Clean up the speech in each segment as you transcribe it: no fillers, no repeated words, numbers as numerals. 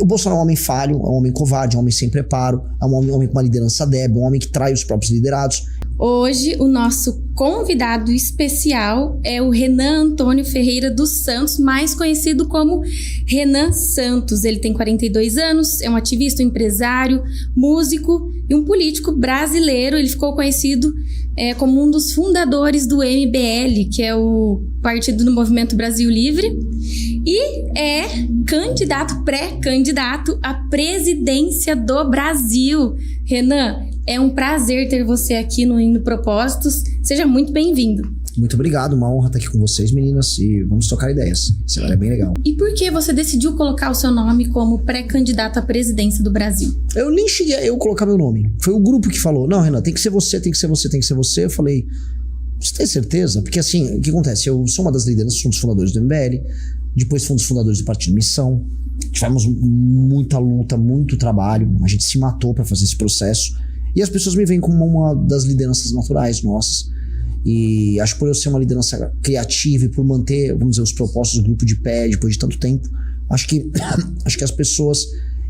O Bolsonaro é um homem falho, é um homem covarde, é um homem sem preparo, é um homem com uma liderança débil, um homem que trai os próprios liderados. Hoje, o nosso convidado especial é o Renan Antônio Ferreira dos Santos, mais conhecido como Renan Santos. Ele tem 42 anos, é um ativista, um empresário, músico e um político brasileiro. Ele ficou conhecido como um dos fundadores do MBL, que é o Partido do Movimento Brasil Livre, e é pré-candidato à presidência do Brasil. Renan, é um prazer ter você aqui no Indo Propósitos. Seja muito bem-vindo. Muito obrigado, uma honra estar aqui com vocês, meninas, e vamos trocar ideias. Isso é bem legal. E por que você decidiu colocar o seu nome como pré-candidato à presidência do Brasil? Eu nem cheguei a colocar meu nome. Foi o grupo que falou, não, Renan, tem que ser você, tem que ser você, tem que ser você. Eu falei, você tem certeza? Porque assim, o que acontece? Eu sou uma das lideranças, sou um dos fundadores do MBL, depois fui um dos fundadores do Partido Missão. Tivemos muita luta, muito trabalho, a gente se matou para fazer esse processo. E as pessoas me veem como uma das lideranças naturais nossas. E acho que por eu ser uma liderança criativa e por manter, vamos dizer, os propósitos do grupo de pé depois de tanto tempo, acho que as pessoas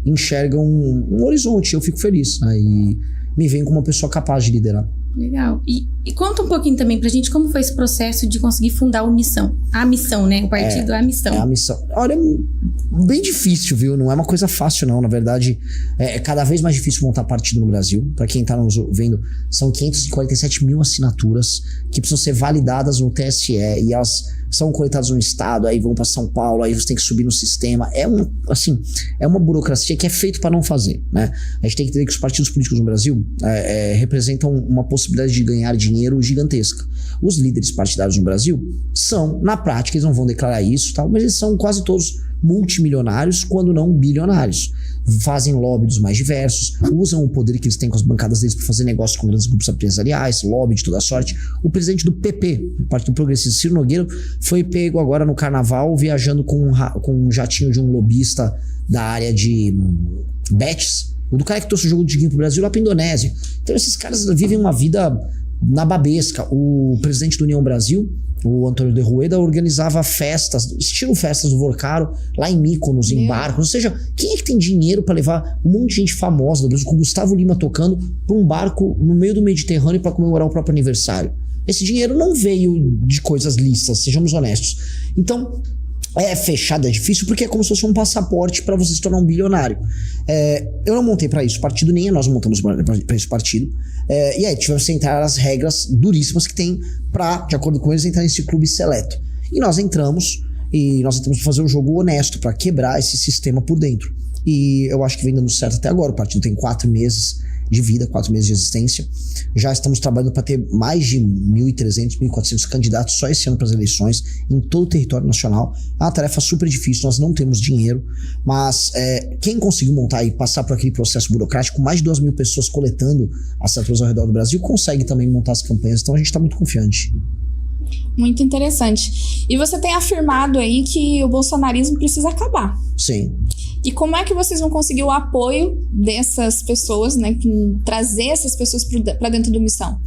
enxergam um horizonte. Eu fico feliz, né? E me veem como uma pessoa capaz de liderar. Legal. E conta um pouquinho também pra gente como foi esse processo de conseguir fundar o Missão. A Missão, né? O partido é a Missão. É a Missão. Olha, é bem difícil, viu? Não é uma coisa fácil, não. Na verdade, é cada vez mais difícil montar partido no Brasil. Pra quem tá nos vendo, são 547 mil assinaturas que precisam ser validadas no TSE e elas são coletadas no estado, aí vão pra São Paulo, aí você tem que subir no sistema. É uma burocracia que é feito pra não fazer, né? A gente tem que entender que os partidos políticos no Brasil representam uma possibilidade de ganhar dinheiro gigantesca. Os líderes partidários no Brasil são, na prática, eles não vão declarar isso, tal, mas eles são quase todos multimilionários, quando não bilionários. Fazem lobby dos mais diversos, usam o poder que eles têm com as bancadas deles para fazer negócio com grandes grupos empresariais, lobby de toda sorte. O presidente do PP, o Partido Progressista, Ciro Nogueira, foi pego agora no carnaval viajando com um jatinho de um lobista da área de bets, o do cara que trouxe o jogo de diguinho pro Brasil lá pra Indonésia. Então esses caras vivem uma vida na babesca. O presidente do União Brasil, o Antônio de Rueda, organizava festas, estilo festas do Vorcaro, lá em Mykonos, em barcos. Ou seja, quem é que tem dinheiro pra levar um monte de gente famosa do Brasil, com o Gustavo Lima tocando, pra um barco no meio do Mediterrâneo pra comemorar o próprio aniversário? Esse dinheiro não veio de coisas lícitas, sejamos honestos. Então, é fechado, é difícil, porque é como se fosse um passaporte para você se tornar um bilionário. Eu não montei para isso o partido, nem nós montamos para isso o partido. E aí tivemos que entrar as regras duríssimas que tem para, de acordo com eles, entrar nesse clube seleto. E nós entramos para fazer um jogo honesto, para quebrar esse sistema por dentro. E eu acho que vem dando certo até agora. O partido tem 4 meses de vida, 4 meses de existência. Já estamos trabalhando para ter mais de 1.300, 1.400 candidatos só esse ano para as eleições em todo o território nacional. É uma tarefa super difícil, nós não temos dinheiro, mas quem conseguiu montar e passar por aquele processo burocrático, mais de 2.000 pessoas coletando assinaturas ao redor do Brasil, consegue também montar as campanhas, então a gente está muito confiante. Muito interessante. E você tem afirmado aí que o bolsonarismo precisa acabar. Sim. E como é que vocês vão conseguir o apoio dessas pessoas, né? Trazer essas pessoas para dentro do Missão?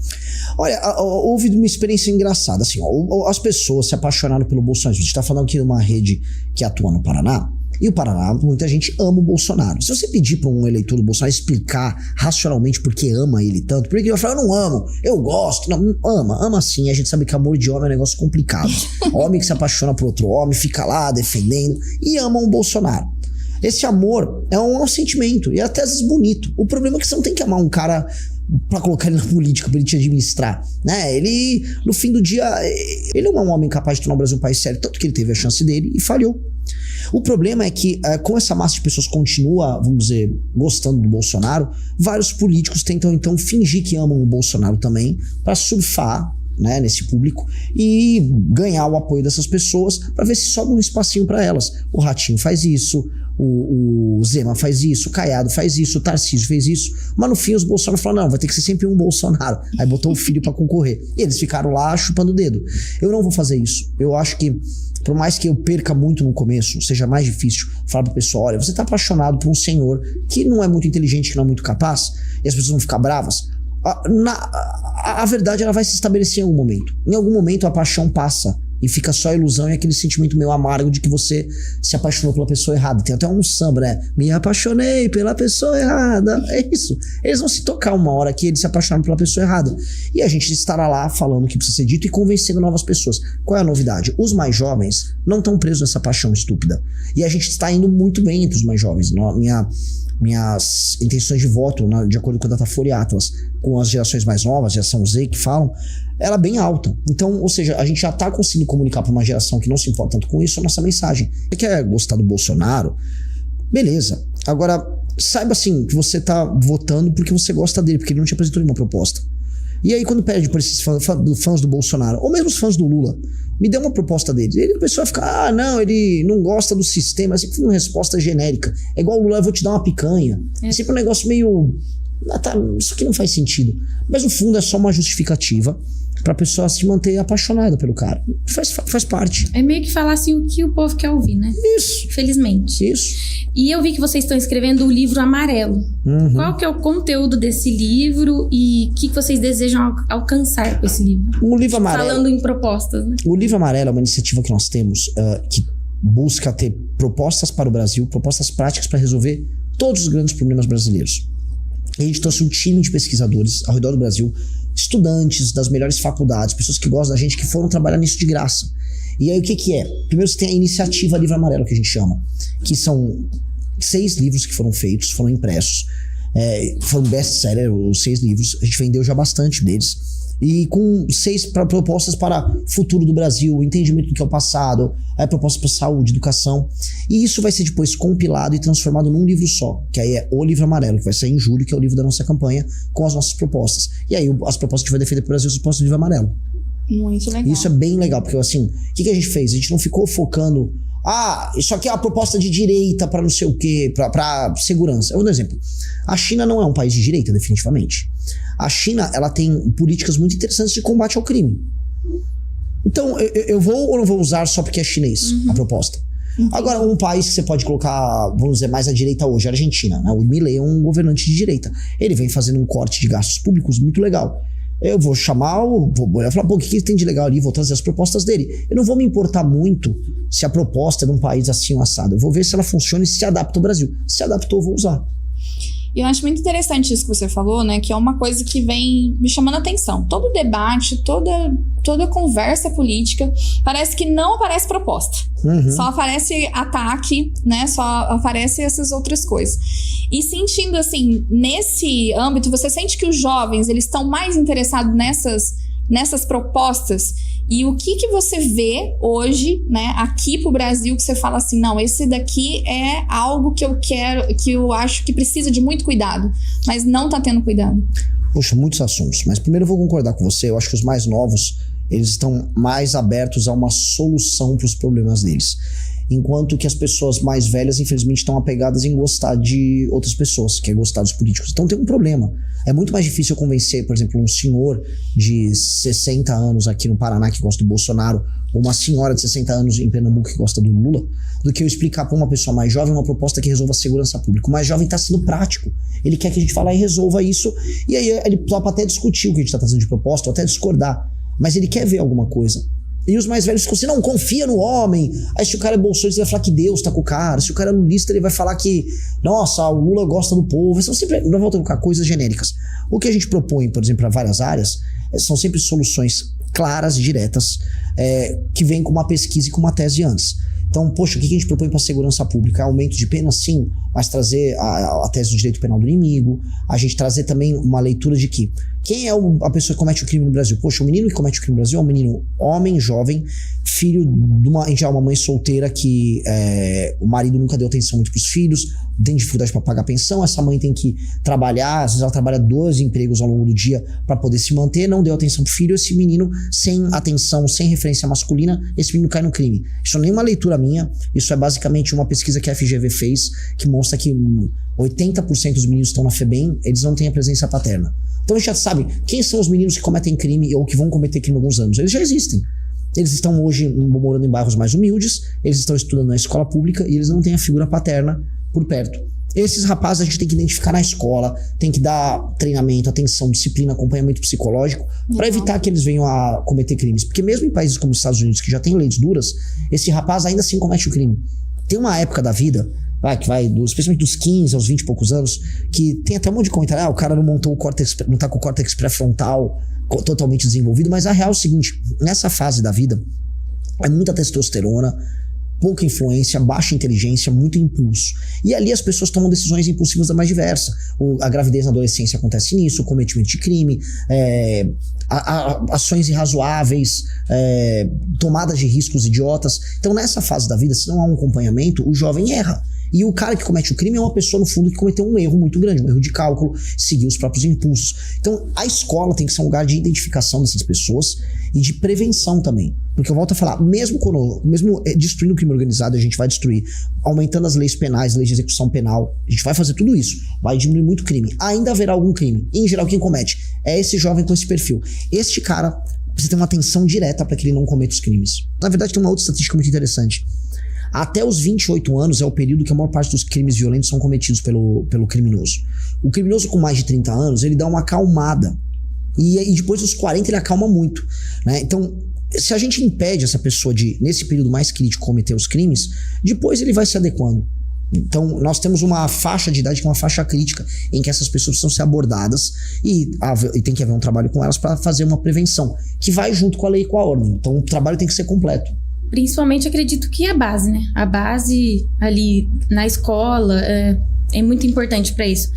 Olha, houve uma experiência engraçada. Assim, as pessoas se apaixonaram pelo Bolsonaro. A gente está falando aqui de uma rede que atua no Paraná. E o Paraná, muita gente ama o Bolsonaro. Se você pedir para um eleitor do Bolsonaro explicar racionalmente por que ama ele tanto, porque ele vai falar, eu não amo, eu gosto. Não, ama sim. A gente sabe que amor de homem é um negócio complicado. Homem que se apaixona por outro homem, fica lá defendendo e ama o Bolsonaro. Esse amor é um sentimento, e até às vezes bonito. O problema é que você não tem que amar um cara pra colocar ele na política, pra ele te administrar, né? Ele, no fim do dia, ele não é um homem capaz de tornar o Brasil um país sério, tanto que ele teve a chance dele e falhou. O problema é que, como essa massa de pessoas continua, vamos dizer, gostando do Bolsonaro, vários políticos tentam então fingir que amam o Bolsonaro também, pra surfar, né, nesse público e ganhar o apoio dessas pessoas para ver se sobra um espacinho para elas. O Ratinho faz isso, o Zema faz isso, o Caiado faz isso, o Tarcísio fez isso, mas no fim os Bolsonaro falaram, não, vai ter que ser sempre um Bolsonaro. Aí botou o filho para concorrer. E eles ficaram lá chupando o dedo. Eu não vou fazer isso. Eu acho que, por mais que eu perca muito no começo, seja mais difícil falar pro pessoal, olha, você tá apaixonado por um senhor que não é muito inteligente, que não é muito capaz, e as pessoas vão ficar bravas. A verdade, ela vai se estabelecer em algum momento. Em algum momento a paixão passa e fica só a ilusão e aquele sentimento meio amargo de que você se apaixonou pela pessoa errada. Tem até um samba, né? Me apaixonei pela pessoa errada. É isso. Eles vão se tocar uma hora que eles se apaixonaram pela pessoa errada. E a gente estará lá falando o que precisa ser dito e convencendo novas pessoas. Qual é a novidade? Os mais jovens não estão presos nessa paixão estúpida. E a gente está indo muito bem entre os mais jovens. Minhas intenções de voto, de acordo com a Datafolha e Atlas, com as gerações mais novas, geração Z, que falam, ela é bem alta. Então, ou seja, a gente já está conseguindo comunicar para uma geração que não se importa tanto com isso a nossa mensagem. Você quer gostar do Bolsonaro? Beleza. Agora, saiba assim, que você tá votando porque você gosta dele, porque ele não te apresentou nenhuma proposta. E aí, quando pede por esses fãs do Bolsonaro, ou mesmo os fãs do Lula, me dê uma proposta deles. Ele, a pessoa fica, não, ele não gosta do sistema, é sempre uma resposta genérica. É igual o Lula, eu vou te dar uma picanha. É sempre um negócio meio... isso aqui não faz sentido. Mas no fundo é só uma justificativa pra pessoa se manter apaixonada pelo cara. Faz parte. É meio que falar assim o que o povo quer ouvir, né? Isso. Felizmente. Isso. E eu vi que vocês estão escrevendo o livro Amarelo. Uhum. Qual que é o conteúdo desse livro e o que vocês desejam alcançar com esse livro? O livro Amarelo... Falando em propostas, né? O livro Amarelo é uma iniciativa que nós temos que busca ter propostas para o Brasil, propostas práticas para resolver todos os grandes problemas brasileiros. A gente trouxe um time de pesquisadores ao redor do Brasil, estudantes das melhores faculdades, pessoas que gostam da gente, que foram trabalhar nisso de graça. E aí o que é? Primeiro você tem a iniciativa Livro Amarelo, que a gente chama, que são 6 livros que foram feitos, foram impressos, foram best-seller, os 6 livros, a gente vendeu já bastante deles, e com 6 propostas para o futuro do Brasil, entendimento do que é o passado, propostas para saúde, educação, e isso vai ser depois compilado e transformado num livro só, que aí é o Livro Amarelo, que vai sair em julho, que é o livro da nossa campanha, com as nossas propostas. E aí as propostas que a gente vai defender para o Brasil são as propostas do Livro Amarelo. Muito legal. Isso é bem legal, porque assim, o que a gente fez? A gente não ficou focando, isso aqui é uma proposta de direita para não sei o quê, para segurança. Eu vou dar um exemplo. A China não é um país de direita, definitivamente. A China, ela tem políticas muito interessantes de combate ao crime. Então, eu vou ou não vou usar só porque é chinês a proposta? Agora, um país que você pode colocar, vamos dizer, mais à direita hoje, a Argentina, né? O Milei é um governante de direita. Ele vem fazendo um corte de gastos públicos muito legal. Eu vou chamar, vou falar, o que tem de legal ali? Vou trazer as propostas dele. Eu não vou me importar muito se a proposta é de um país assim ou assado. Eu vou ver se ela funciona e se adapta ao Brasil. Se adaptou, eu vou usar. E eu acho muito interessante isso que você falou, né? Que é uma coisa que vem me chamando a atenção. Todo debate, toda conversa política, parece que não aparece proposta. Só aparece ataque, né? Só aparece essas outras coisas. E sentindo assim, nesse âmbito, você sente que os jovens, eles estão mais interessados nessas propostas? E o que você vê hoje, né, aqui pro Brasil, que você fala assim, não, esse daqui é algo que eu quero, que eu acho que precisa de muito cuidado, mas não tá tendo cuidado? Poxa, muitos assuntos. Mas primeiro eu vou concordar com você, eu acho que os mais novos, eles estão mais abertos a uma solução para os problemas deles. Enquanto que as pessoas mais velhas, infelizmente, estão apegadas em gostar de outras pessoas, que é gostar dos políticos. Então tem um problema. É muito mais difícil eu convencer, por exemplo, um senhor de 60 anos aqui no Paraná que gosta do Bolsonaro, ou uma senhora de 60 anos em Pernambuco que gosta do Lula, do que eu explicar para uma pessoa mais jovem uma proposta que resolva a segurança pública. O mais jovem está sendo prático. Ele quer que a gente vá lá e resolva isso, e aí ele topa até discutir o que a gente está trazendo de proposta, ou até discordar. Mas ele quer ver alguma coisa. E os mais velhos ficam assim, não, confia no homem. Aí se o cara é bolsonarista, ele vai falar que Deus tá com o cara. Se o cara é lulista, ele vai falar que, nossa, o Lula gosta do povo. São sempre, não vão colocar coisas genéricas. O que a gente propõe, por exemplo, para várias áreas, são sempre soluções claras, diretas, que vêm com uma pesquisa e com uma tese antes. Então, poxa, o que a gente propõe para a segurança pública? Aumento de pena, sim, mas trazer a tese do direito penal do inimigo, a gente trazer também uma leitura de que quem é a pessoa que comete o crime no Brasil? Poxa, o menino que comete o crime no Brasil é um menino homem, jovem, filho de uma mãe solteira que o marido nunca deu atenção muito pros filhos, tem dificuldade para pagar pensão, essa mãe tem que trabalhar, às vezes ela trabalha 2 empregos ao longo do dia para poder se manter, não deu atenção pro filho, esse menino sem atenção, sem referência masculina, esse menino cai no crime. Isso não é nenhuma leitura minha, isso é basicamente uma pesquisa que a FGV fez, que mostra que 80% dos meninos que estão na FEBEM, eles não têm a presença paterna. Então a gente já sabe quem são os meninos que cometem crime ou que vão cometer crime há alguns anos. Eles já existem. Eles estão hoje morando em bairros mais humildes, eles estão estudando na escola pública e eles não têm a figura paterna por perto. Esses rapazes a gente tem que identificar na escola, tem que dar treinamento, atenção, disciplina, acompanhamento psicológico, para evitar que eles venham a cometer crimes. Porque mesmo em países como os Estados Unidos, que já tem leis duras, esse rapaz ainda assim comete o crime. Tem uma época da vida, especialmente dos 15 aos 20 e poucos anos, que tem até um monte de comentário, o cara não montou o córtex, não tá com o córtex pré-frontal totalmente desenvolvido, mas a real é o seguinte, nessa fase da vida, é muita testosterona, pouca influência, baixa inteligência, muito impulso. E ali as pessoas tomam decisões impulsivas da mais diversa. A gravidez na adolescência acontece nisso, o cometimento de crime, ações irrazoáveis, tomadas de riscos idiotas. Então nessa fase da vida, se não há um acompanhamento, o jovem erra. E o cara que comete o crime é uma pessoa, no fundo, que cometeu um erro muito grande, um erro de cálculo, seguir os próprios impulsos. Então, a escola tem que ser um lugar de identificação dessas pessoas e de prevenção também. Porque eu volto a falar, mesmo destruindo o crime organizado, a gente vai destruir, aumentando as leis penais, leis de execução penal, a gente vai fazer tudo isso, vai diminuir muito crime. Ainda haverá algum crime. E, em geral, quem comete é esse jovem com esse perfil. Este cara precisa ter uma atenção direta para que ele não cometa os crimes. Na verdade, tem uma outra estatística muito interessante. Até os 28 anos é o período que a maior parte dos crimes violentos são cometidos pelo criminoso. O criminoso com mais de 30 anos, ele dá uma acalmada. E depois dos 40 ele acalma muito, né? Então, se a gente impede essa pessoa de, nesse período mais crítico, cometer os crimes, depois ele vai se adequando. Então, nós temos uma faixa de idade que é uma faixa crítica, em que essas pessoas precisam ser abordadas e tem que haver um trabalho com elas para fazer uma prevenção, que vai junto com a lei e com a ordem. Então, o trabalho tem que ser completo. Principalmente, acredito que a base, né? A base ali na escola é muito importante para isso.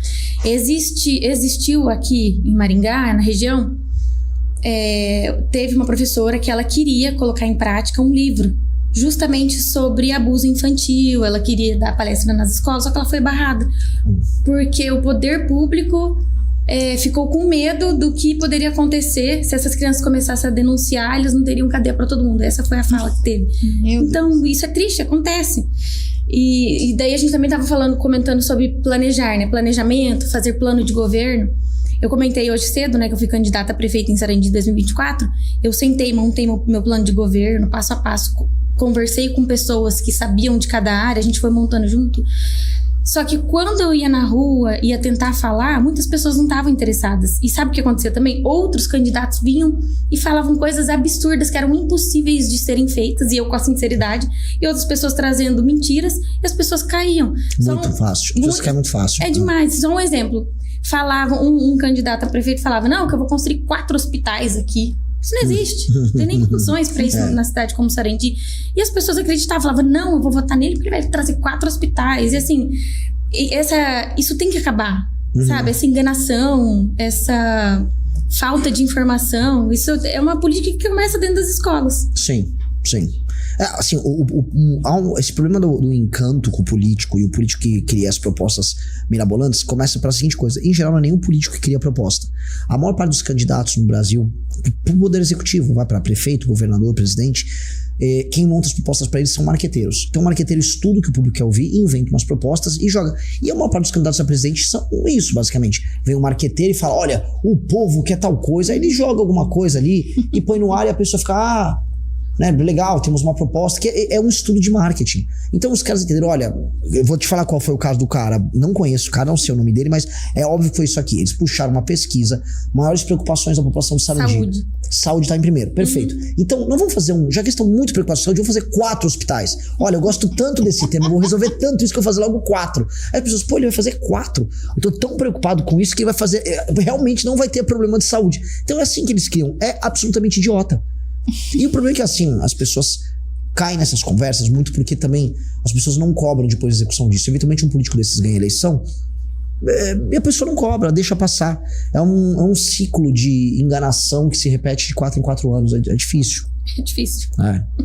Existiu aqui em Maringá, na região, teve uma professora que ela queria colocar em prática um livro justamente sobre abuso infantil. Ela queria dar palestra nas escolas, só que ela foi barrada porque o poder público ficou com medo do que poderia acontecer se essas crianças começassem a denunciar, eles não teriam cadeia para todo mundo. Essa foi a fala que teve. Então, isso é triste, acontece. E daí a gente também estava comentando sobre planejar, né? Planejamento, fazer plano de governo. Eu comentei hoje cedo, né, que eu fui candidata a prefeita em Sarandi em 2024. Eu montei meu plano de governo, passo a passo, conversei com pessoas que sabiam de cada área, a gente foi montando junto. Só que quando eu ia na rua, ia tentar falar, muitas pessoas não estavam interessadas. E sabe o que acontecia também? Outros candidatos vinham e falavam coisas absurdas que eram impossíveis de serem feitas, e eu com a sinceridade, e outras pessoas trazendo mentiras, e as pessoas caíam. Muito fácil. As pessoas caem muito fácil. É demais. Só um exemplo. Um candidato a prefeito falava, não, que eu vou construir 4 hospitais aqui. Isso não existe. Não tem nem condições para isso na cidade como Sarandi. E as pessoas acreditavam, falavam, não, eu vou votar nele porque ele vai trazer 4 hospitais. E assim, isso tem que acabar, sabe? Essa enganação, essa falta de informação, isso é uma política que começa dentro das escolas. Sim. Assim, esse problema do encanto com o político e o político que cria as propostas mirabolantes começa pela seguinte coisa: em geral, não é nenhum político que cria a proposta. A maior parte dos candidatos no Brasil, pro poder executivo, vai para prefeito, governador, presidente, quem monta as propostas para eles são marqueteiros. Então, o marqueteiro estuda o que o público quer ouvir, inventa umas propostas e joga. E a maior parte dos candidatos a presidente são isso, basicamente. Vem o marqueteiro e fala: olha, o povo quer tal coisa, aí ele joga alguma coisa ali e põe no ar e a pessoa fica, né, legal, temos uma proposta, que é um estudo de marketing. Então os caras entenderam, olha, eu vou te falar qual foi o caso do cara, não conheço o cara, não sei o nome dele, mas é óbvio que foi isso aqui. Eles puxaram uma pesquisa, maiores preocupações da população de Sarandi. Saúde tá em primeiro, perfeito. Então, não vamos fazer já que estão muito preocupados com saúde, vamos fazer 4 hospitais. Olha, eu gosto tanto desse tema, eu vou resolver tanto isso que eu vou fazer logo 4. Aí as pessoas, ele vai fazer 4? Eu tô tão preocupado com isso que ele vai fazer, realmente não vai ter problema de saúde. Então é assim que eles criam, é absolutamente idiota. E o problema é que, assim, as pessoas caem nessas conversas muito porque também as pessoas não cobram depois da execução disso. Eventualmente um político desses ganha eleição e a pessoa não cobra, deixa passar. É um ciclo de enganação que se repete de 4 em 4 anos. É difícil. É difícil.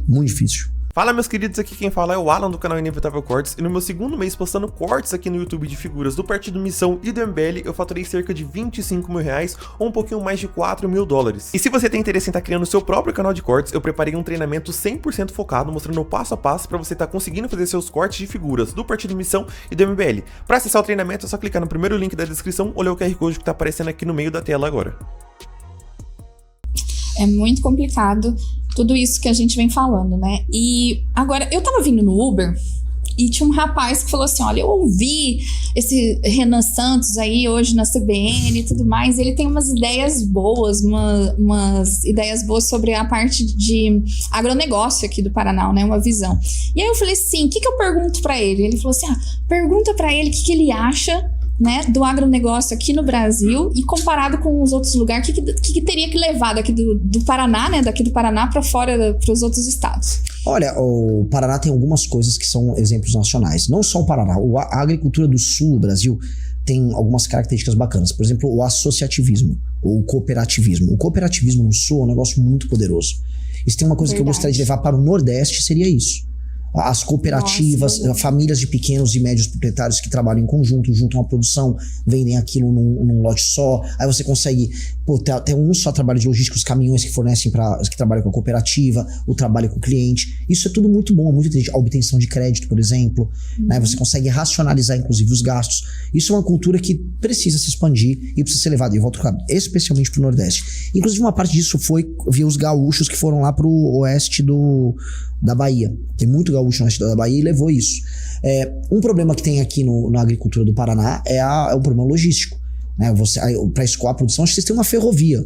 Muito difícil. Fala, meus queridos, aqui quem fala é o Alan do canal Inevitável Cortes, e no meu segundo mês postando cortes aqui no YouTube de figuras do Partido Missão e do MBL, eu faturei cerca de R$25 mil, ou um pouquinho mais de $4 mil. E se você tem interesse em estar criando o seu próprio canal de cortes, eu preparei um treinamento 100% focado, mostrando o passo a passo para você estar conseguindo fazer seus cortes de figuras do Partido Missão e do MBL. Para acessar o treinamento é só clicar no primeiro link da descrição ou ler o QR Code que está aparecendo aqui no meio da tela agora. É muito complicado tudo isso que a gente vem falando, né? E agora, eu tava vindo no Uber e tinha um rapaz que falou assim, olha, eu ouvi esse Renan Santos aí hoje na CBN e tudo mais, ele tem umas ideias boas, umas ideias boas sobre a parte de agronegócio aqui do Paraná, né, uma visão. E aí eu falei assim, o que eu pergunto pra ele? Ele falou assim, pergunta pra ele o que ele acha, né, do agronegócio aqui no Brasil e comparado com os outros lugares, o que teria que levar daqui do Paraná, né, daqui do Paraná para fora, para os outros estados? Olha, o Paraná tem algumas coisas que são exemplos nacionais. Não só o Paraná, a agricultura do sul do Brasil tem algumas características bacanas. Por exemplo, o associativismo, ou o cooperativismo. O cooperativismo no sul é um negócio muito poderoso. Isso tem uma coisa que eu gostaria de levar para o Nordeste, seria isso. As cooperativas, famílias de pequenos e médios proprietários que trabalham em conjunto, juntam a produção, vendem aquilo num lote só. Aí você consegue ter um só trabalho de logística, os caminhões que fornecem que trabalham com a cooperativa, o trabalho com o cliente. Isso é tudo muito bom, muito inteligente. A obtenção de crédito, por exemplo. Né? Você consegue racionalizar, inclusive, os gastos. Isso é uma cultura que precisa se expandir e precisa ser levada, e eu volto especialmente para o Nordeste. Inclusive, uma parte disso foi via os gaúchos que foram lá para o oeste da Bahia. Tem muito gaúcho no oeste da Bahia e levou isso. Um problema que tem aqui na agricultura do Paraná é o problema logístico. Né? Para escoar a produção, acho que vocês têm uma ferrovia.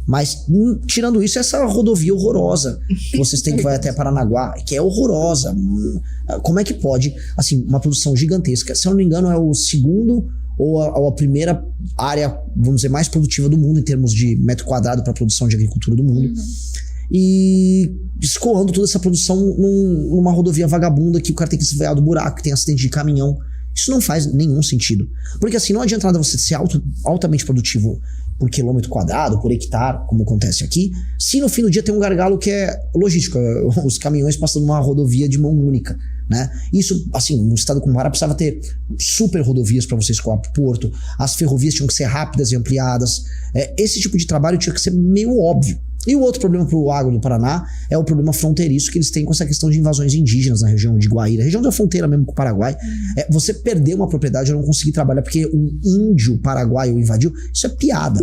Mas, tirando isso, essa rodovia horrorosa que vocês têm que vai até Paranaguá, que é horrorosa. Como é que pode, assim, uma produção gigantesca? Se eu não me engano, é o segundo ou a primeira área, vamos dizer, mais produtiva do mundo em termos de metro quadrado para produção de agricultura do mundo. E escoando toda essa produção numa rodovia vagabunda que o cara tem que se vear do buraco, que tem acidente de caminhão. Isso não faz nenhum sentido. Porque assim, não adianta nada você ser altamente produtivo por quilômetro quadrado, por hectare, como acontece aqui, se no fim do dia tem um gargalo que é logístico, os caminhões passando numa rodovia de mão única, né? Isso, assim, no estado como o Pará precisava ter super rodovias para você escoar pro porto, as ferrovias tinham que ser rápidas e ampliadas, esse tipo de trabalho tinha que ser meio óbvio. E o outro problema pro agro do Paraná é o problema fronteiriço que eles têm com essa questão de invasões indígenas na região de Guaíra, região da fronteira mesmo com o Paraguai. Você perder uma propriedade e não conseguir trabalhar porque um índio paraguaio invadiu, isso é piada.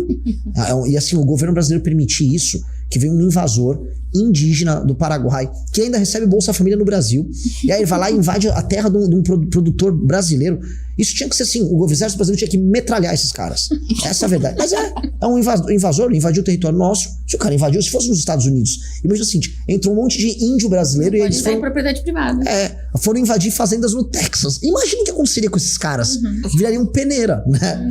E assim, o governo brasileiro permitir isso, que vem um invasor indígena do Paraguai, que ainda recebe Bolsa Família no Brasil, e aí ele vai lá e invade a terra de um produtor brasileiro. Isso tinha que ser assim, o exército brasileiro tinha que metralhar esses caras. Essa é a verdade. Mas é um invasor, invadiu o território nosso. Se o cara invadiu, se fosse nos Estados Unidos, imagina o seguinte, entrou um monte de índio brasileiro e eles foram... propriedade privada. Foram invadir fazendas no Texas. Imagina o que aconteceria com esses caras. Virariam peneira, né?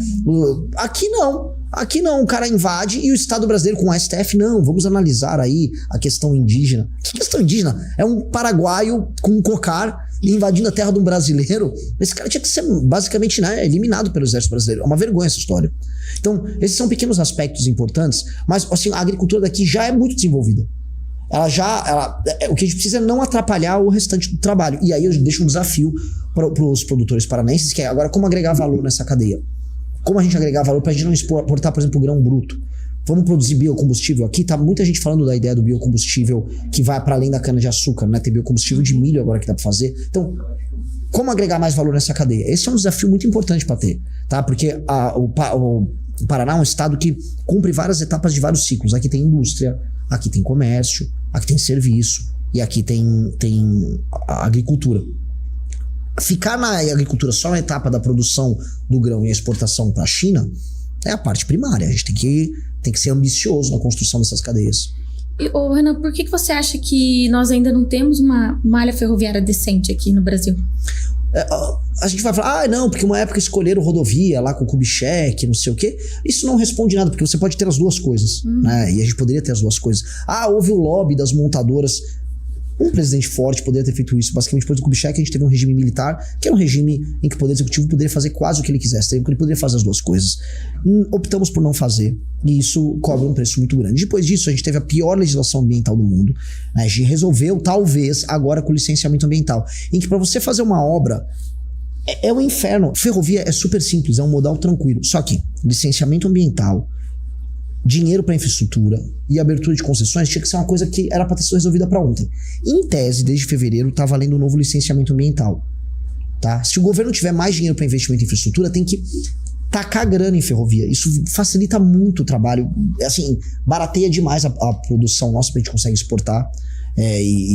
Aqui não. Aqui não, o cara invade e o Estado brasileiro com o STF, não, vamos analisar aí a questão indígena. Que questão indígena? É um paraguaio com um cocar invadindo a terra de um brasileiro. Esse cara tinha que ser basicamente, né, eliminado pelo exército brasileiro. É uma vergonha essa história. Então, esses são pequenos aspectos importantes, mas assim, a agricultura daqui já é muito desenvolvida. O que a gente precisa é não atrapalhar o restante do trabalho. E aí eu deixo um desafio para os produtores paranaenses, que é agora como agregar valor nessa cadeia. Como a gente agregar valor pra gente não exportar, por exemplo, o grão bruto. Vamos produzir biocombustível aqui, tá muita gente falando da ideia do biocombustível que vai para além da cana-de-açúcar, né? Tem biocombustível de milho agora que dá pra fazer. Então, como agregar mais valor nessa cadeia? Esse é um desafio muito importante para ter, tá? Porque o Paraná é um estado que cumpre várias etapas de vários ciclos. Aqui tem indústria, aqui tem comércio, aqui tem serviço e aqui tem a agricultura. Ficar na agricultura só na etapa da produção do grão e a exportação para a China é a parte primária. A gente tem que ser ambicioso na construção dessas cadeias. Renan, por que você acha que nós ainda não temos uma malha ferroviária decente aqui no Brasil? A gente vai falar, não, porque uma época escolheram rodovia lá com Kubitschek, não sei o quê. Isso não responde nada, porque você pode ter as duas coisas, né? E a gente poderia ter as duas coisas. Houve o lobby das montadoras. Um presidente forte poderia ter feito isso. Basicamente, depois do Kubitschek, a gente teve um regime militar, que era um regime em que o Poder Executivo poderia fazer quase o que ele quisesse. Ele poderia fazer as duas coisas. Optamos por não fazer. E isso cobra um preço muito grande. Depois disso, a gente teve a pior legislação ambiental do mundo. A gente resolveu, talvez, agora com o licenciamento ambiental. Em que para você fazer uma obra, é um inferno. Ferrovia é super simples, é um modal tranquilo. Só que licenciamento ambiental, dinheiro para infraestrutura e abertura de concessões tinha que ser uma coisa que era para ter sido resolvida para ontem. Em tese, desde fevereiro, tá valendo um novo licenciamento ambiental. Tá? Se o governo tiver mais dinheiro para investimento em infraestrutura, tem que tacar grana em ferrovia. Isso facilita muito o trabalho. Assim, barateia demais a produção nossa, pra gente conseguir exportar.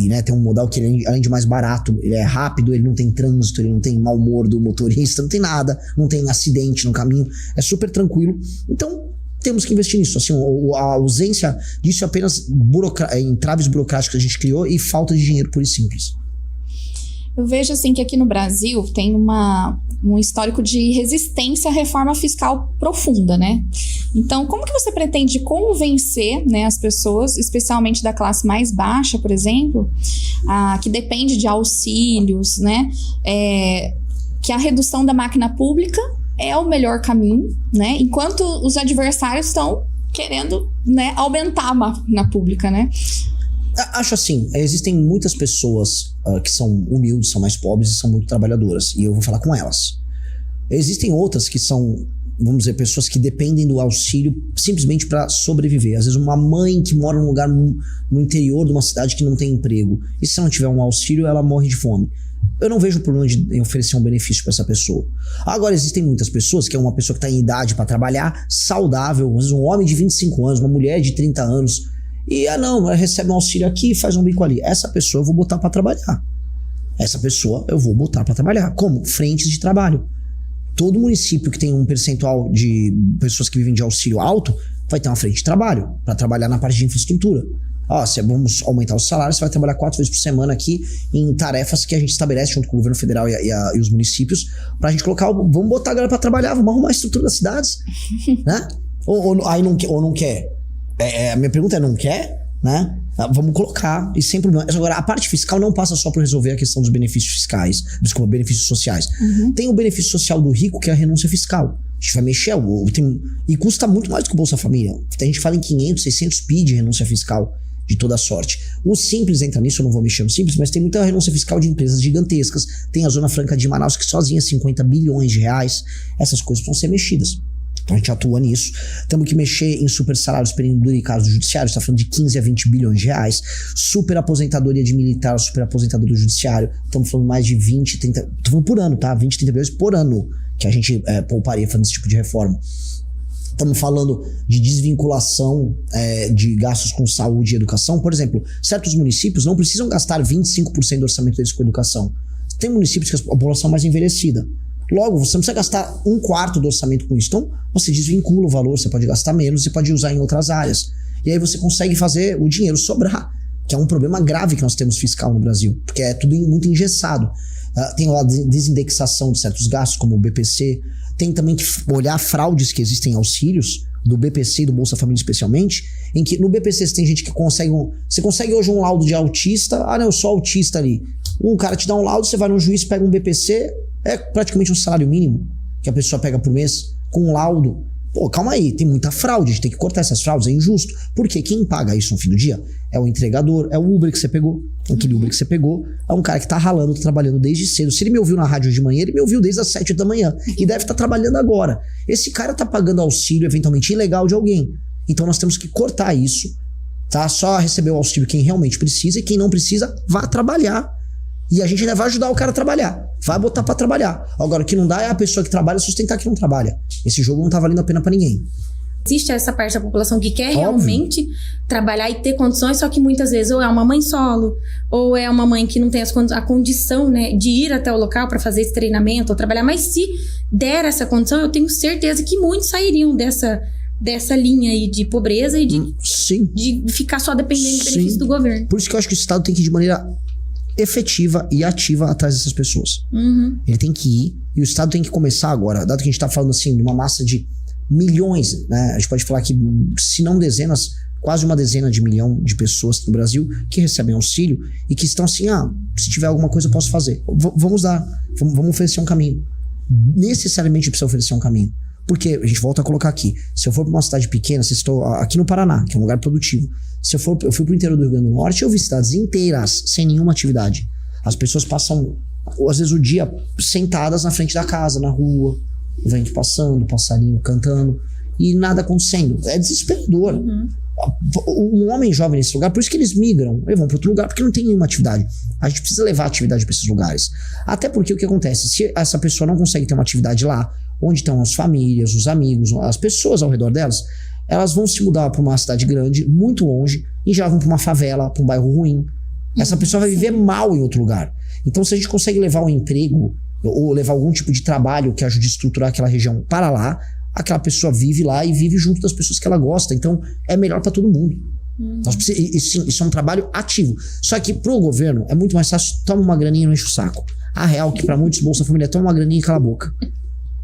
né, tem um modal que ele, além de mais barato, ele é rápido, ele não tem trânsito, ele não tem mau humor do motorista, não tem nada, não tem acidente no caminho, é super tranquilo. Então temos que investir nisso. Assim, a ausência disso é apenas entraves burocráticos que a gente criou e falta de dinheiro puro e simples. Eu vejo assim que aqui no Brasil tem um histórico de resistência à reforma fiscal profunda, né? Então, como que você pretende convencer, né, as pessoas, especialmente da classe mais baixa, por exemplo, que depende de auxílios, né, que a redução da máquina pública é o melhor caminho, né? Enquanto os adversários estão querendo, né, aumentar a máquina pública, né? Acho assim, existem muitas pessoas que são humildes, são mais pobres e são muito trabalhadoras, e eu vou falar com elas. Existem outras que são, vamos dizer, pessoas que dependem do auxílio simplesmente para sobreviver. Às vezes uma mãe que mora num lugar no interior de uma cidade que não tem emprego, e se não tiver um auxílio, ela morre de fome. Eu não vejo problema de oferecer um benefício para essa pessoa. Agora, existem muitas pessoas, que é uma pessoa que está em idade para trabalhar, saudável, às vezes um homem de 25 anos, uma mulher de 30 anos, e não, ela recebe um auxílio aqui e faz um bico ali. Essa pessoa eu vou botar para trabalhar. Essa pessoa eu vou botar para trabalhar. Como? Frentes de trabalho. Todo município que tem um percentual de pessoas que vivem de auxílio alto vai ter uma frente de trabalho para trabalhar na parte de infraestrutura. Se vamos aumentar os salários, você vai trabalhar 4 vezes por semana aqui em tarefas que a gente estabelece junto com o governo federal e os municípios pra gente colocar, vamos botar a galera pra trabalhar, vamos arrumar a estrutura das cidades, né? Ou não quer? A minha pergunta é, não quer? Né? Vamos colocar, e sem problema. Agora, a parte fiscal não passa só por resolver a questão dos benefícios fiscais, benefícios sociais. Tem o benefício social do rico, que é a renúncia fiscal. A gente vai mexer, e custa muito mais do que o Bolsa Família. Tem gente que fala em 500, 600 PI de renúncia fiscal, de toda sorte. O Simples entra nisso, eu não vou mexer no Simples, mas tem muita renúncia fiscal de empresas gigantescas. Tem a Zona Franca de Manaus, que sozinha é 50 bilhões de reais. Essas coisas vão ser mexidas. Então a gente atua nisso. Temos que mexer em super salários penduricários do judiciário, está falando de 15 a 20 bilhões de reais. Super aposentadoria de militar, super aposentadoria do judiciário, estamos falando mais de 20, 30, tô falando por ano, tá? 20, 30 bilhões por ano que a gente pouparia fazendo esse tipo de reforma. Estamos falando de desvinculação de gastos com saúde e educação. Por exemplo, certos municípios não precisam gastar 25% do orçamento deles com educação. Tem municípios que a população é mais envelhecida. Logo, você não precisa gastar 1/4 do orçamento com isso. Então, você desvincula o valor, você pode gastar menos, você pode usar em outras áreas. E aí você consegue fazer o dinheiro sobrar, que é um problema grave que nós temos fiscal no Brasil, porque é tudo muito engessado. Tem a desindexação de certos gastos, como o BPC. Tem também que olhar fraudes que existem em auxílios, do BPC e do Bolsa Família especialmente, em que no BPC você tem gente que consegue... Você consegue hoje um laudo de autista, não, eu sou autista ali. Um cara te dá um laudo, você vai no juiz, pega um BPC, é praticamente um salário mínimo que a pessoa pega por mês, com um laudo. Pô, calma aí, tem muita fraude, a gente tem que cortar essas fraudes, é injusto. Porque quem paga isso no fim do dia é o entregador, é o Uber que você pegou. Aquele Uber que você pegou é um cara que tá ralando, tá trabalhando desde cedo. Se ele me ouviu na rádio de manhã, ele me ouviu desde as 7 da manhã e deve estar trabalhando agora. Esse cara tá pagando auxílio eventualmente ilegal de alguém. Então nós temos que cortar isso, tá? Só receber o auxílio quem realmente precisa, e quem não precisa, vá trabalhar. E a gente ainda vai ajudar o cara a trabalhar. Vai botar pra trabalhar. Agora, o que não dá é a pessoa que trabalha sustentar quem não trabalha. Esse jogo não tá valendo a pena pra ninguém. Existe essa parte da população que quer realmente trabalhar e ter condições, só que muitas vezes ou é uma mãe solo, ou é uma mãe que não tem a condição, né, de ir até o local para fazer esse treinamento ou trabalhar. Mas se der essa condição, eu tenho certeza que muitos sairiam dessa linha aí de pobreza e de ficar só dependendo do benefício do governo. Por isso que eu acho que o Estado tem que ir de maneira efetiva e ativa atrás dessas pessoas. Ele tem que ir, e o Estado tem que começar agora, dado que a gente tá falando assim de uma massa de milhões, né? A gente pode falar que, se não dezenas, quase uma dezena de milhão de pessoas no Brasil que recebem auxílio e que estão assim, se tiver alguma coisa eu posso fazer. Vamos oferecer um caminho. Necessariamente precisa oferecer um caminho. Porque, a gente volta a colocar aqui, se eu for para uma cidade pequena, se estou aqui no Paraná, que é um lugar produtivo, eu fui pro interior do Rio Grande do Norte, eu vi cidades inteiras sem nenhuma atividade. As pessoas passam, às vezes, o dia sentadas na frente da casa, na rua, o vento passando, o passarinho cantando, e nada acontecendo. É desesperador. Um homem jovem nesse lugar, por isso que eles migram, eles vão para outro lugar, porque não tem nenhuma atividade. A gente precisa levar a atividade para esses lugares. Até porque o que acontece? Se essa pessoa não consegue ter uma atividade lá, onde estão as famílias, os amigos, as pessoas ao redor delas, elas vão se mudar para uma cidade grande, muito longe, e já vão para uma favela, para um bairro ruim, Essa pessoa vai viver mal em outro lugar. Então, se a gente consegue levar um emprego ou levar algum tipo de trabalho que ajude a estruturar aquela região para lá, aquela pessoa vive lá e vive junto das pessoas que ela gosta. Então, é melhor para todo mundo. Isso é um trabalho ativo. Só que pro governo é muito mais fácil. Toma uma graninha e não enche o saco. A real que para muitos Bolsa Família, toma uma graninha e cala a boca.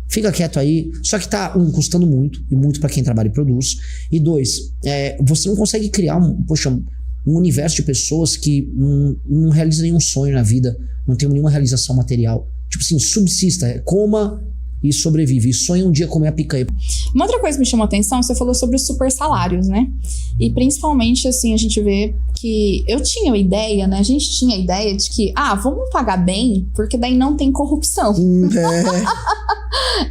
Fica quieto aí. Só que tá, custando muito. E muito para quem trabalha e produz. E 2, você não consegue criar um universo de pessoas que não realizam nenhum sonho na vida. Não tem nenhuma realização material. Tipo assim, subsista, coma e sobrevive. E sonha um dia comer a picanha. Uma outra coisa que me chamou a atenção, você falou sobre os super salários, né? E principalmente, assim, a gente vê que eu tinha a ideia, né? A gente tinha a ideia de que, vamos pagar bem, porque daí não tem corrupção.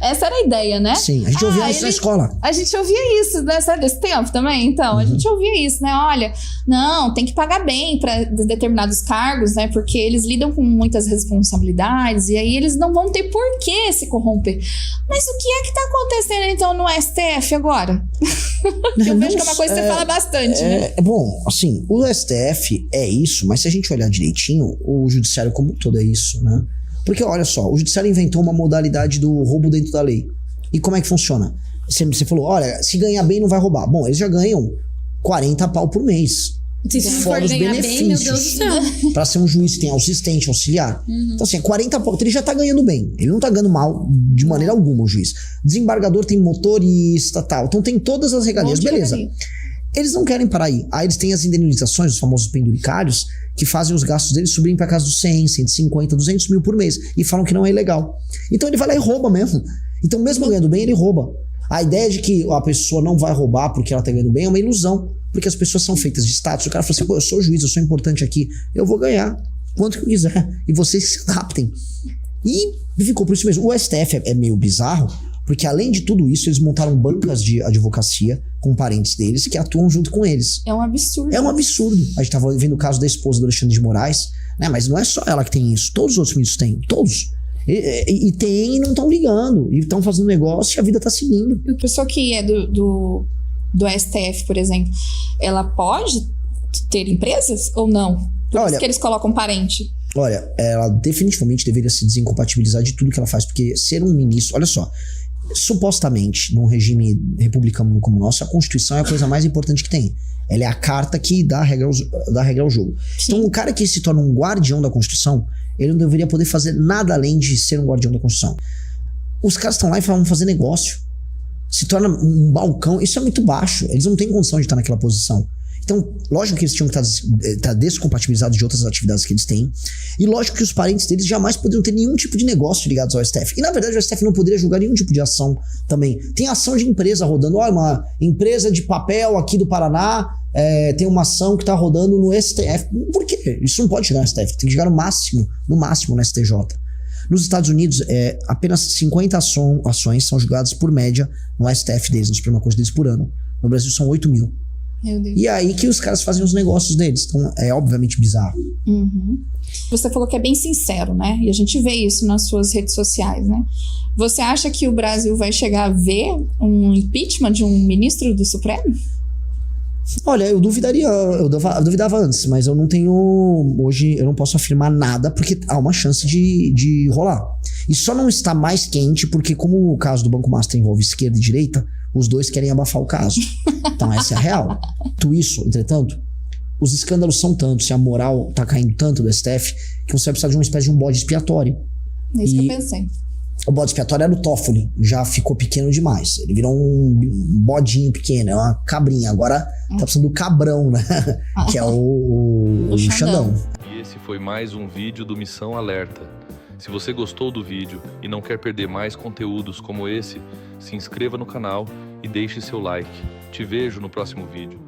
Essa era a ideia, né? Sim, a gente ouvia isso na escola. A gente ouvia isso, né? Sabe desse tempo também? Então, a gente ouvia isso, né? Olha, não, tem que pagar bem para determinados cargos, né? Porque eles lidam com muitas responsabilidades e aí eles não vão ter por que se corromper. Mas o que é que tá acontecendo, então, no STF agora? Eu vejo que é uma coisa que você fala bastante, né? Bom, assim, o STF é isso, mas se a gente olhar direitinho, o judiciário como um todo é isso, né? Porque, olha só, o judiciário inventou uma modalidade do roubo dentro da lei. E como é que funciona? Você falou, olha, se ganhar bem não vai roubar. Bom, eles já ganham 40 pau por mês. Se fora os benefícios. Bem, meu Deus do céu. Pra ser um juiz tem assistente, auxiliar. Então, assim, 40 pau, ele já tá ganhando bem. Ele não tá ganhando mal de maneira alguma, o juiz. Desembargador tem motorista, tal. Então tem todas as regalias, beleza. Eles não querem parar aí. Aí eles têm as indenizações, os famosos penduricários, que fazem os gastos deles subirem pra casa dos 100, 150, 200 mil por mês. E falam que não é ilegal. Então ele vai lá e rouba mesmo. Então mesmo ganhando bem, ele rouba. A ideia de que a pessoa não vai roubar porque ela tá ganhando bem é uma ilusão. Porque as pessoas são feitas de status. O cara fala assim, pô, eu sou juiz, eu sou importante aqui. Eu vou ganhar quanto que eu quiser. E vocês se adaptem. E ficou por isso mesmo. O STF é meio bizarro, porque além de tudo isso, eles montaram bancas de advocacia com parentes deles que atuam junto com eles. É um absurdo. É um absurdo. A gente tava vendo o caso da esposa do Alexandre de Moraes, né? Mas não é só ela que tem isso. Todos os outros ministros têm. Todos. E tem e não estão ligando. E estão fazendo negócio e a vida tá seguindo. A pessoa que é do STF, por exemplo, ela pode ter empresas ou não? Por isso que eles colocam parente. Olha, ela definitivamente deveria se desincompatibilizar de tudo que ela faz, porque ser um ministro, olha só, supostamente, num regime republicano como o nosso, a Constituição é a coisa mais importante que tem. Ela é a carta que dá regra ao jogo. Sim. Então, o cara que se torna um guardião da Constituição, ele não deveria poder fazer nada além de ser um guardião da Constituição. Os caras estão lá e vão fazer negócio. Se torna um balcão, isso é muito baixo. Eles não têm condição de estar naquela posição. Então, lógico que eles tinham que estar descompatibilizados de outras atividades que eles têm. E lógico que os parentes deles jamais poderiam ter nenhum tipo de negócio ligados ao STF. E na verdade o STF não poderia julgar nenhum tipo de ação também. Tem ação de empresa rodando. Olha, uma empresa de papel aqui do Paraná tem uma ação que está rodando no STF. Por quê? Isso não pode chegar no STF. Tem que chegar no máximo no STJ. Nos Estados Unidos, apenas 50 ações são julgadas por média no STF deles, na Suprema Corte deles por ano. No Brasil são 8 mil. Meu Deus. E aí que os caras fazem os negócios deles. Então é obviamente bizarro. Você falou que é bem sincero, né? E a gente vê isso nas suas redes sociais, né? Você acha que o Brasil vai chegar a ver um impeachment de um ministro do Supremo? Olha, eu duvidava antes, mas eu não tenho, hoje eu não posso afirmar nada porque há uma chance de rolar. E só não está mais quente porque como o caso do Banco Master envolve esquerda e direita, os dois querem abafar o caso. Então essa é a real. Tudo isso, entretanto, os escândalos são tantos e a moral tá caindo tanto do STF que você vai precisar de uma espécie de um bode expiatório. É isso que eu pensei. O bode expiatório era o Toffoli, já ficou pequeno demais. Ele virou um bodinho pequeno, é uma cabrinha. Agora tá precisando do cabrão, né? Que é o Xandão. E esse foi mais um vídeo do Missão Alerta. Se você gostou do vídeo e não quer perder mais conteúdos como esse, se inscreva no canal e deixe seu like. Te vejo no próximo vídeo.